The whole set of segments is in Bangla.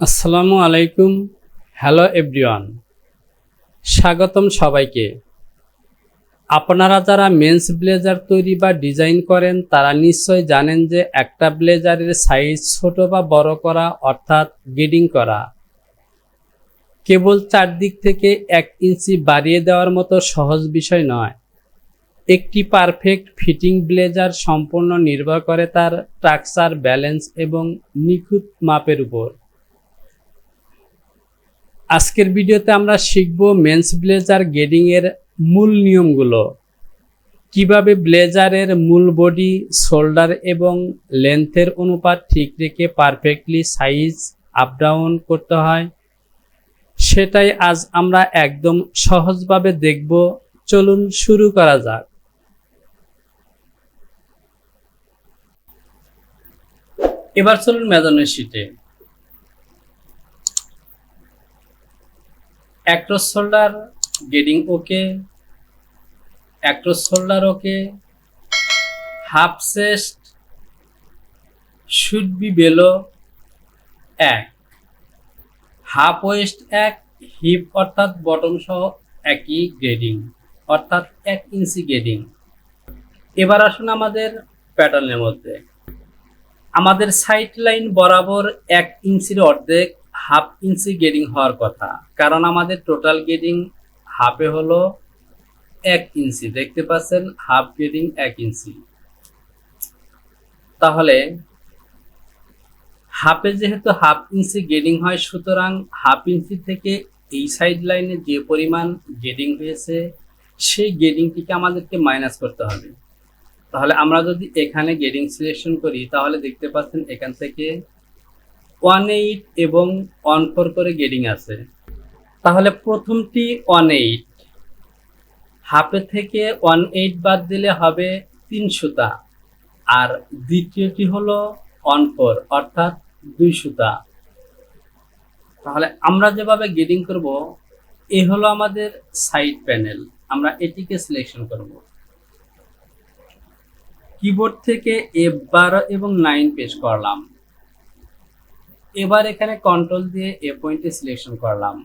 আসসালামু আলাইকুম। হ্যালো এভরিওয়ান, স্বাগতম সবাইকে। আপনারা যারা মেন্স ব্লেজার তৈরি বা ডিজাইন করেন তারা নিশ্চয় জানেন যে একটা ব্লেজারের সাইজ ছোট বা বড় করা অর্থাৎ গেডিং করা কেবল চারদিক থেকে 1 ইঞ্চি বাড়িয়ে দেওয়ার মতো সহজ বিষয় নয়। একটি পারফেক্ট ফিটিং ব্লেজার সম্পূর্ণ নির্ভর করে তার স্ট্রাকচার, ব্যালেন্স এবং নিখুঁত মাপের উপর। আজকের ভিডিওতে আমরা শিখব মেন্স ব্লেজার গেডিং এর মূল নিয়মগুলো, কিভাবে ব্লেজারের মূল বডি, শোল্ডার এবং লেন্থের অনুপাত ঠিক রেখে পারফেক্টলি সাইজ আপ ডাউন করতে হয়, সেটাই আজ আমরা একদম সহজভাবে দেখব। চলুন শুরু করা যাক। এবার চলুন মেজারমেন্ট শিটে across shoulder grading okay, across shoulder okay, half chest should be below 1, half waist 1, hip অর্থাৎ বটম সহ একই গ্রেডিং অর্থাৎ 1 ইঞ্চি গ্রেডিং। এবার আসুন আমাদের প্যাটার্নের মধ্যে। আমাদের সাইড লাইন বরাবর 1 ইঞ্চির অর্ধেক হাফ ইঞ্চি গ্রেডিং হওয়ার কথা, কারণ আমাদের টোটাল গ্রেডিং হাফে হলো 1 ইঞ্চি। দেখতে পাচ্ছেন হাফ গ্রেডিং 1 ইঞ্চি। তাহলে হাফে যেহেতু হাফ ইঞ্চি গ্রেডিং হয়, সুতরাং হাফ ইঞ্চি থেকে এই সাইড লাইনে যে পরিমাণ গ্রেডিং হয়েছে সেই গ্রেডিংটিকে আমাদেরকে মাইনাস করতে হবে। তাহলে আমরা যদি এখানে গ্রেডিং সিলেকশন করি তাহলে দেখতে পাচ্ছেন এখান থেকে 1.8 এবং 1.4 করে গ্রেডিং আছে। তাহলে প্রথমটি 1.8, হাফে থেকে 1.8 বাদ দিলে হবে 3 সুতা, আর দ্বিতীয়টি হলো 1.4 অর্থাৎ 2 সুতা। তাহলে আমরা যেভাবে গ্রেডিং করব, এই হলো আমাদের সাইড প্যানেল। আমরা এটিকে সিলেকশন করব। কিবোর্ড থেকে F12 এবং 9 প্রেস করলাম। এবার এখানে কন্ট্রোল দিয়ে এ পয়েন্টে সিলেকশন করলাম।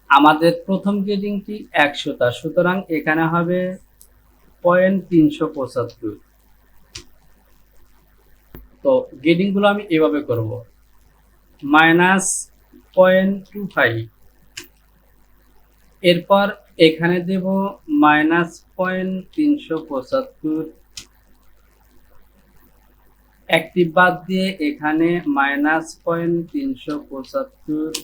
আমাদের প্রথম গ্রেডিংটি 1 সুতা, সুতরাং এখানে হবে 0.375। তো গ্রেডিংগুলো আমি এভাবে করব, -0.25, এরপর এখানে দেব -0.375, একটি বাদ দিয়ে এখানে -0.375,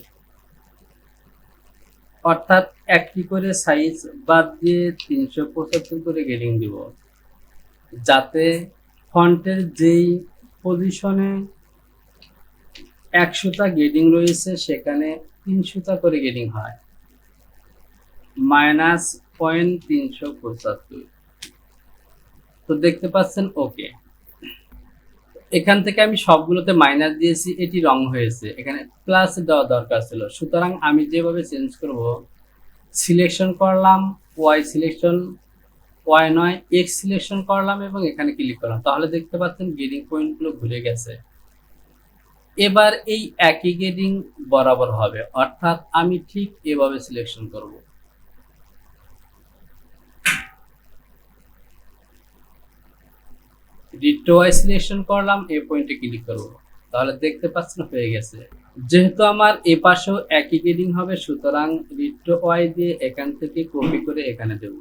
অর্থাৎ একটি করে সাইজ বাদ দিয়ে 375 করে গ্রেডিং দিব, যাতে ফন্টের যেই পজিশনে 1 সুতা গ্রেডিং রয়েছে সেখানে 3 সুতা করে গ্রেডিং হয়। -0.375। তো দেখতে পাচ্ছেন ওকে। এখান থেকে আমি সবগুলোতে মাইনাস দিয়েছি, এটি রং হয়েছে, এখানে প্লাস দেওয়া দরকার ছিল। সুতরাং আমি যেভাবে চেঞ্জ করব, সিলেকশন করলাম, ওয়াই সিলেকশন, ওয়াই নয় এক্স সিলেকশন করলাম এবং এখানে ক্লিক করলাম। তাহলে দেখতে পাচ্ছেন গ্রেডিং পয়েন্টগুলো ঘুরে গেছে। এবার এই একই গ্রেডিং বরাবর হবে, অর্থাৎ আমি ঠিক এভাবে সিলেকশন করব। রিড ওয়াই সিলেকশন করলাম, এই পয়েন্টে ক্লিক করব। তাহলে দেখতে পাচ্ছেন হয়ে গেছে। যেহেতু আমার এ পাশেও একই গ্রেডিং হবে, সুতরাং রিড ওয়াই দিয়ে এখান থেকে কপি করে এখানে দেব।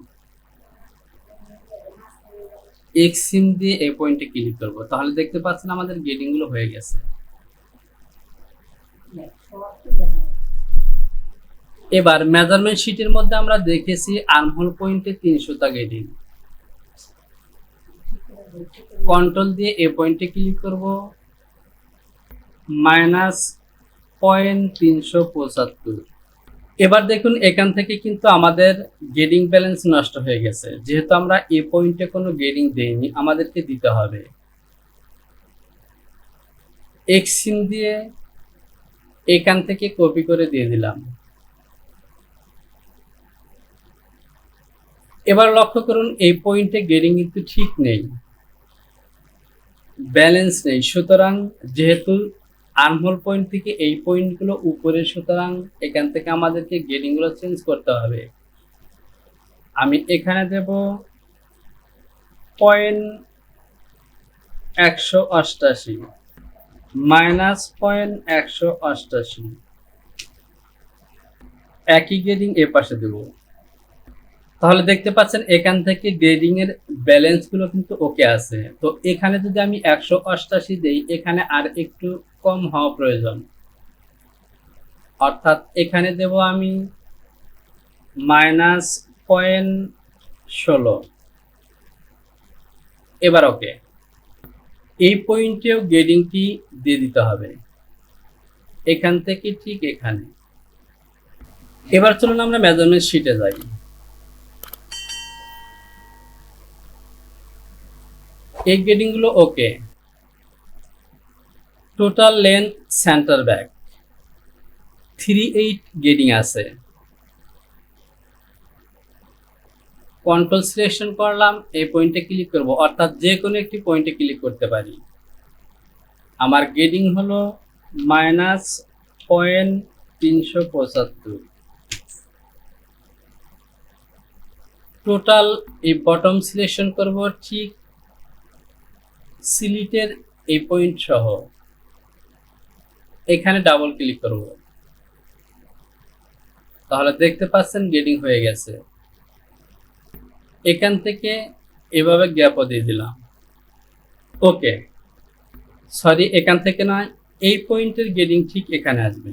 এক্স সিম দিয়ে এই পয়েন্টে ক্লিক করব। তাহলে দেখতে পাচ্ছেন আমাদের গ্রেডিং গুলো হয়ে গেছে। এবার মেজারমেন্ট শিটের মধ্যে আমরা দেখেছি আর্মহোল পয়েন্টে 3 সুতা গ্রেডিং। কন্ট্রোল দিয়ে এ পয়েন্টে ক্লিক করব, -0.375। এবার দেখুন এখান থেকে কিন্তু আমাদের গ্রেডিং ব্যালেন্স নষ্ট হয়ে গেছে। যেহেতু আমরা এ পয়েন্টে কোনো গ্রেডিং দেইনি, আমাদেরকে দিতে হবে। এক্স সিম দিয়ে এখান থেকে কপি করে দিয়ে দিলাম। এবার লক্ষ্য করুন এই পয়েন্টে গ্রেডিং কিন্তু ঠিক নেই, ব্যালেন্স নেই। সুতরাং যেহেতু আর্মহোল পয়েন্ট থেকে এই পয়েন্টগুলো উপরে, সুতরাং এখান থেকে আমাদেরকে গ্রেডিংগুলো চেঞ্জ করতে হবে। আমি এখানে দেব পয়েন্ট 188 মাইনাস পয়েন্ট 188, একই গ্রেডিং এ পাশে দেব। তাহলে দেখতে পাচ্ছেন এখান থেকে গ্রেডিং এর ব্যালেন্স গুলো কিন্তু ওকে আছে। তো এখানে যদি আমি 188 দেই, এখানে আর একটু কম হওয়া প্রয়োজন, অর্থাৎ এখানে দেব আমি মাইনাস পয়েন্ট 16। এবার ওকে, এই পয়েন্টেও গ্রেডিংটি দিয়ে দিতে হবে, এখান থেকে ঠিক এখানে। এবার চলুন আমরা মেজারমেন্ট শিটে যাই। এই গ্রেডিং গুলো okay. Total length center back 38 grading আছে। কন্ট্রোল সিলেকশন করলাম, এই পয়েন্টে ক্লিক করব, অর্থাৎ যে কোনো একটি পয়েন্টে ক্লিক করতে পারি। আমার গ্রেডিং হলো মাইনাস পয়েন্ট 375। টোটাল এই বটম সিলেকশন করব, ঠিক সিলিটের এই পয়েন্ট সহ এখানে ডাবল ক্লিক করব, তাহলে দেখতে পাচ্ছেন গ্রেডিং হয়ে গেছে। এখান থেকে এভাবে গ্যাপও দিয়ে দিলাম, ওকে। সরি, এখান থেকে নয়, এই পয়েন্টের গ্রেডিং ঠিক এখানে আসবে,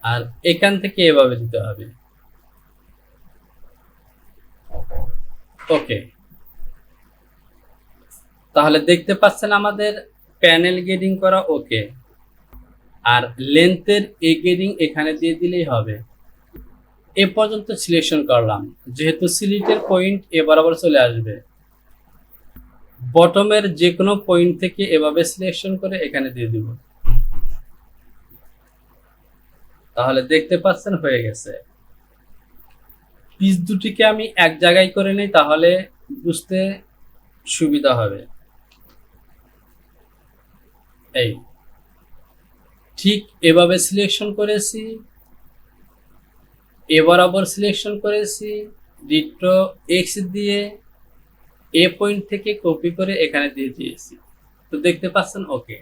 আর এখান থেকে এভাবে দিতে হবে, ওকে। তাহলে দেখতে পাচ্ছেন আমাদের প্যানেল গ্রেডিং করা ওকে, আর লেন্থের এই গ্রেডিং এখানে দিয়ে দিলেই হবে। এ পর্যন্ত সিলেকশন করলাম, যেহেতু সিলিটের পয়েন্ট এ বরাবর চলে আসবে, বটমের যে কোনো পয়েন্ট থেকে এভাবে সিলেকশন করে এখানে দিয়ে দিব, তাহলে দেখতে পাচ্ছেন হয়ে গেছে। পিস দুটিকে আমি এক জায়গায় করে নেই, তাহলে বুঝতে সুবিধা হবে। এই ঠিক এভাবে সিলেকশন করেছি, এ বরাবর সিলেকশন করেছি, ডিটো এক্স দিয়ে এ পয়েন্ট থেকে কপি করে এখানে দিয়ে দিয়েছি, তো দেখতে পাচ্ছেন ওকে।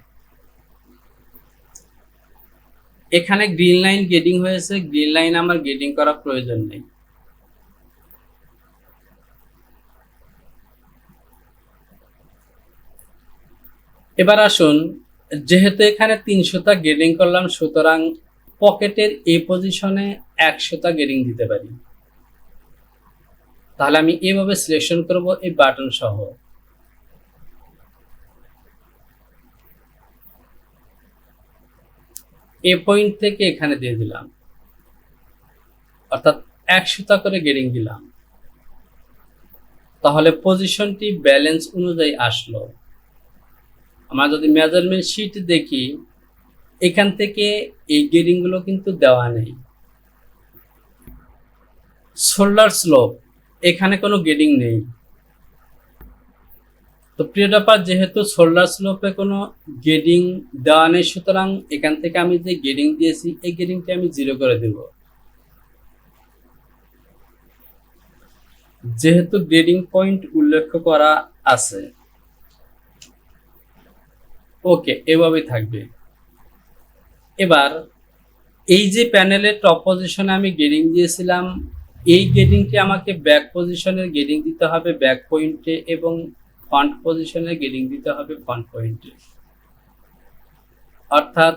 এখানে গ্রিন লাইন গ্রেডিং হয়েছে, গ্রিন লাইন আমার গ্রেডিং করার প্রয়োজন নেই। এবার আসুন, যেহেতু এখানে 300টা গ্রেডিং করলাম, সুতরাং পকেটের এই পজিশনে 100টা গ্রেডিং দিতে পারি। তাহলে আমি এভাবে সিলেকশন করব এই বাটন সহ, এ পয়েন্ট থেকে এখানে দিয়ে দিলাম, অর্থাৎ 100টা করে গ্রেডিং দিলাম, তাহলে পজিশনটি ব্যালেন্স অনুযায়ী আসলো। আমরা যদি মেজারমেন্ট শিট দেখি, এখান থেকে এই গ্রেডিং গুলো কিন্তু দেওয়া নেই। শোল্ডার স্লোপ, এখানে কোনো গ্রেডিং নেই। তো প্রিয় ব্যাপার, যেহেতু শোল্ডার স্লোপে কোনো গ্রেডিং দেওয়া নেই, সুতরাং এখান থেকে আমি যে গ্রেডিং দিয়েছি এই গ্রেডিংটি আমি 0 করে দেব, যেহেতু গ্রেডিং পয়েন্ট উল্লেখ করা আছে। ওকে, এভাবেই থাকবে। এবার এই যে প্যানেলের টপ পজিশনে আমি গ্রেডিং দিয়েছিলাম, এই গ্রেডিংটি আমাকে ব্যাক পজিশনের গ্রেডিং দিতে হবে ব্যাক পয়েন্টে, এবং ফ্রন্ট পজিশনের গ্রেডিং দিতে হবে ফ্রন্ট পয়েন্টে। অর্থাৎ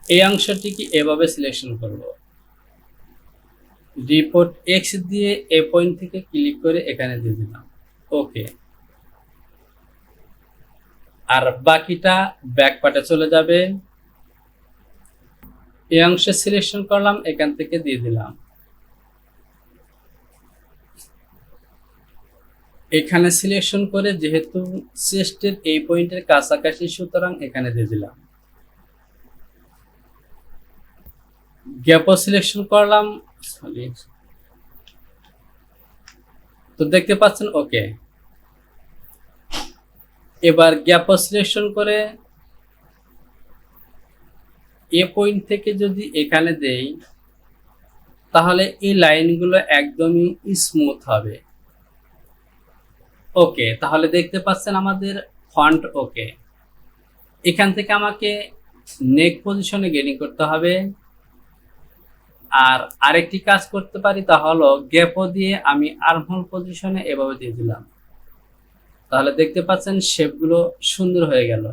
এই অংশটিকে এভাবে সিলেকশন করব, রিপোর্ট এক্স দিয়ে এ পয়েন্ট থেকে ক্লিক করে এখানে দিয়ে দিলাম, ওকে। আর বাকিটা ব্যাক পার্টে চলে যাবে। এই অংশে সিলেকশন করলাম, এখান থেকে দিয়ে দিলাম, এখানে সিলেকশন করে যেহেতু চেস্টের এই পয়েন্টের কাছাকাছি, সুতরাং এখানে দিয়ে দিলাম, গ্যাপও সিলেকশন করলাম, তো দেখতে পাচ্ছেন ওকে। এবার গ্যাপ সিলেকশন করে এ পয়েন্ট থেকে যদি এখানে দেই তাহলে এই লাইনগুলো একদমই স্মুথ হবে। ওকে, তাহলে দেখতে পাচ্ছেন আমাদের ফন্ট ওকে। এখান থেকে আমাকে নেক পজিশনে গেডিং করতে হবে। আর আরেকটি কাজ করতে পারি, তা হলো গ্যাপও দিয়ে আমি আর্মহোল পজিশনে এভাবে দিয়ে দিলাম। তাহলে দেখতে পাচ্ছেন শেপগুলো সুন্দর হয়ে গেল।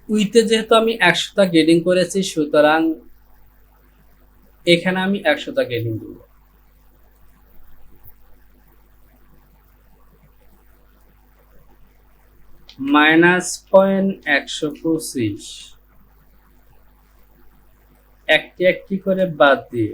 উইতে যেহেতু আমি 100টা গেডিং করেছি, সুতরাং এখানে আমি 100টা গেডিং দেব। -.125 একটি একটি করে বাদ দিয়ে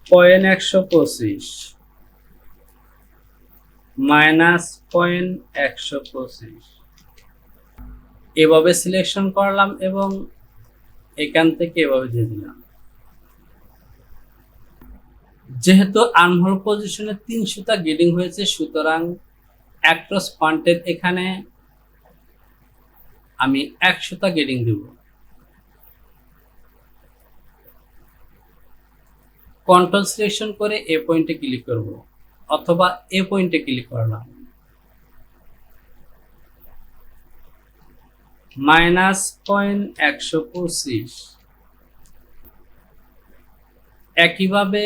.125 -.125 এভাবে সিলেকশন করলাম এবং এখান থেকে এভাবে দিয়ে দিলাম। যেহেতু আর্মহোল পজিশনে 300টা গেডিং হয়েছে, সুতরাং অ্যাক্রস ফন্টের এখানে আমি 100টা গেডিং দেব। কন্ট্রোল সিলেকশন করে এ পয়েন্টে ক্লিক করব, অথবা এ পয়েন্টে ক্লিক করলাম। -.125 একইভাবে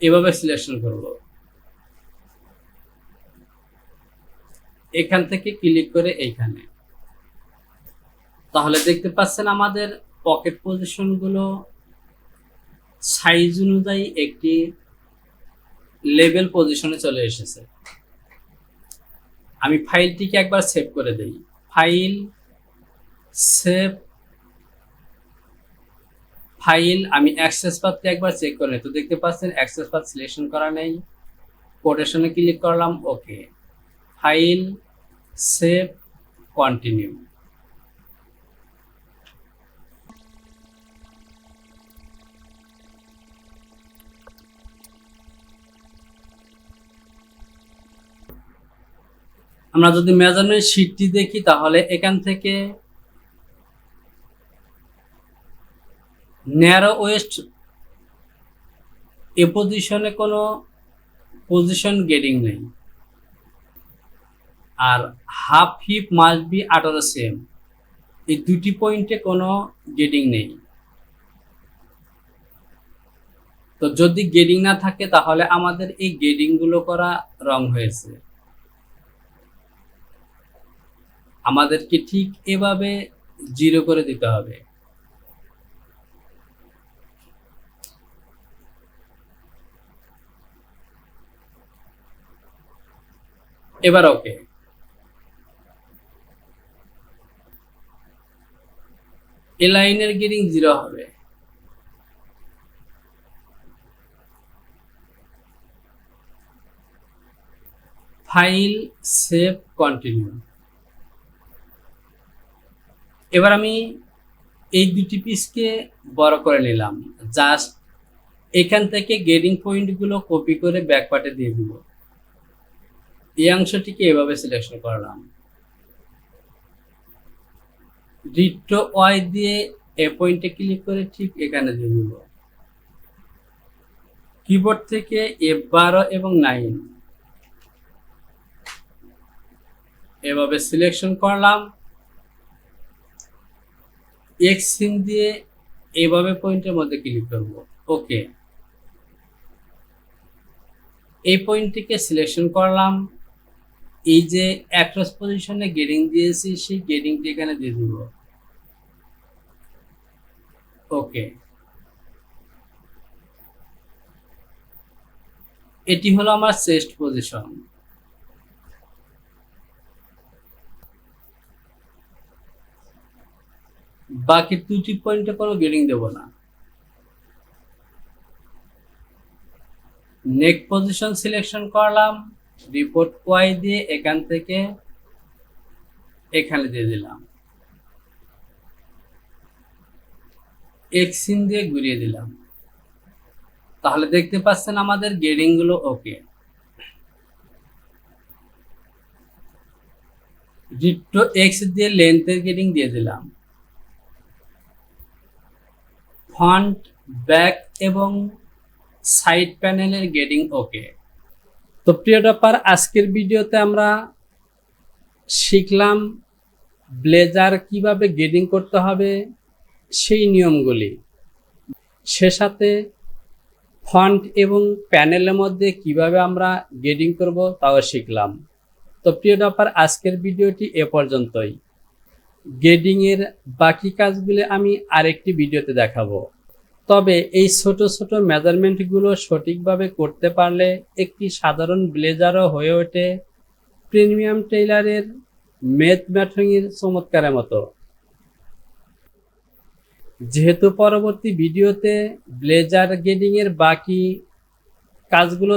এভাবে সিলেকশন করব, এখান থেকে ক্লিক করে এইখানে। তাহলে দেখতে পাচ্ছেন আমাদের পকেট পজিশনগুলো সাইজ অনুযায়ী একটি লেভেল পজিশনে চলে এসেছে। আমি ফাইলটিকে একবার সেভ করে দেই। File, save file. আমি অ্যাক্সেস পাথটি একবার চেক করে নিই, তো দেখতে পাচ্ছেন অ্যাক্সেস পাথ সিলেকশন করা নেই। কোটেশনে ক্লিক করলাম, ওকে। File, save, continue. আমরা যদি মেজারমেন্ট শীটটি দেখি তাহলে এখান থেকে ন্যারো ওয়েস্ট এ পজিশনে কোনো পজিশন গেডিং নেই, আর half hip must be 18 same, এই দুটি পয়েন্টে কোনো গেডিং নেই। তো যদি গেডিং না থাকে তাহলে আমাদের এই গেডিংগুলো করা রং হয়েছে। আমাদেরকে ঠিক এভাবে 0 করে দিতে হবে। এবার ওকে। এই লাইনের গেডিং 0 হবে। File, save, continue. এবার আমি এই দুটি পিসকে বড় করে নিলাম। জাস্ট এখান থেকে গেডিং পয়েন্টগুলো কপি করে ব্যাকপার্টে দিয়ে দিব। এই অংশটিকে এভাবে সিলেকশন করলাম। রিট্রো ওয়াই দিয়ে এ পয়েন্টে ক্লিক করে ঠিক এখানে দিয়ে দিব। কিবোর্ড থেকে F12 এবং 9 এভাবে সিলেকশন করলাম। এক্স সিন দিয়ে এভাবে পয়েন্টের মধ্যে ক্লিক করব, ওকে। এই পয়েন্টটিকে সিলেকশন করলাম। এই যে অ্যাক্রস পজিশনে গেডিং দিয়েছি সেই গেডিংটি এখানে দিয়ে দিব, ওকে। এটি হলো আমার চেস্ট পজিশন। বাকি দুটি পয়েন্টে কোনো গেডিং দেব না। নেক পজিশন সিলেকশন করলাম, রিপোর্ট ওয়াই দিয়ে এখান থেকে এখানে দিয়ে দিলাম। এক্সিন দিয়ে ঘুরিয়ে দিলাম। তাহলে দেখতে পাচ্ছেন আমাদের গেডিং গুলো ওকে। ডিট্টো এক্স দিয়ে লেন্থের গেডিং দিয়ে দিলাম। ফ্রন্ট, ব্যাক এবং সাইড প্যানেলের গেডিং ওকে। তো প্রিয় টপার, আজকের ভিডিওতে আমরা শিখলাম ব্লেজার কিভাবে গেডিং করতে হবে সেই নিয়মগুলি, সে সাথে ফন্ট এবং প্যানেলের মধ্যে কিভাবে আমরা গেডিং করব তাও শিখলাম। তো প্রিয় টপার, আজকের ভিডিওটি এ পর্যন্তই। গেডিং এর বাকি কাজগুলি আমি আরেকটি ভিডিওতে দেখাবো। তবে এই ছোট ছোট মেজারমেন্টগুলো সঠিকভাবে করতে পারলে একটি সাধারণ ব্লেজারও হয়ে ওঠে প্রিমিয়াম টেইলারের মেথ ম্যাথিংয়ের চমৎকারের মতো। যেহেতু পরবর্তী ভিডিওতে ব্লেজার গেডিং এর বাকি কাজগুলো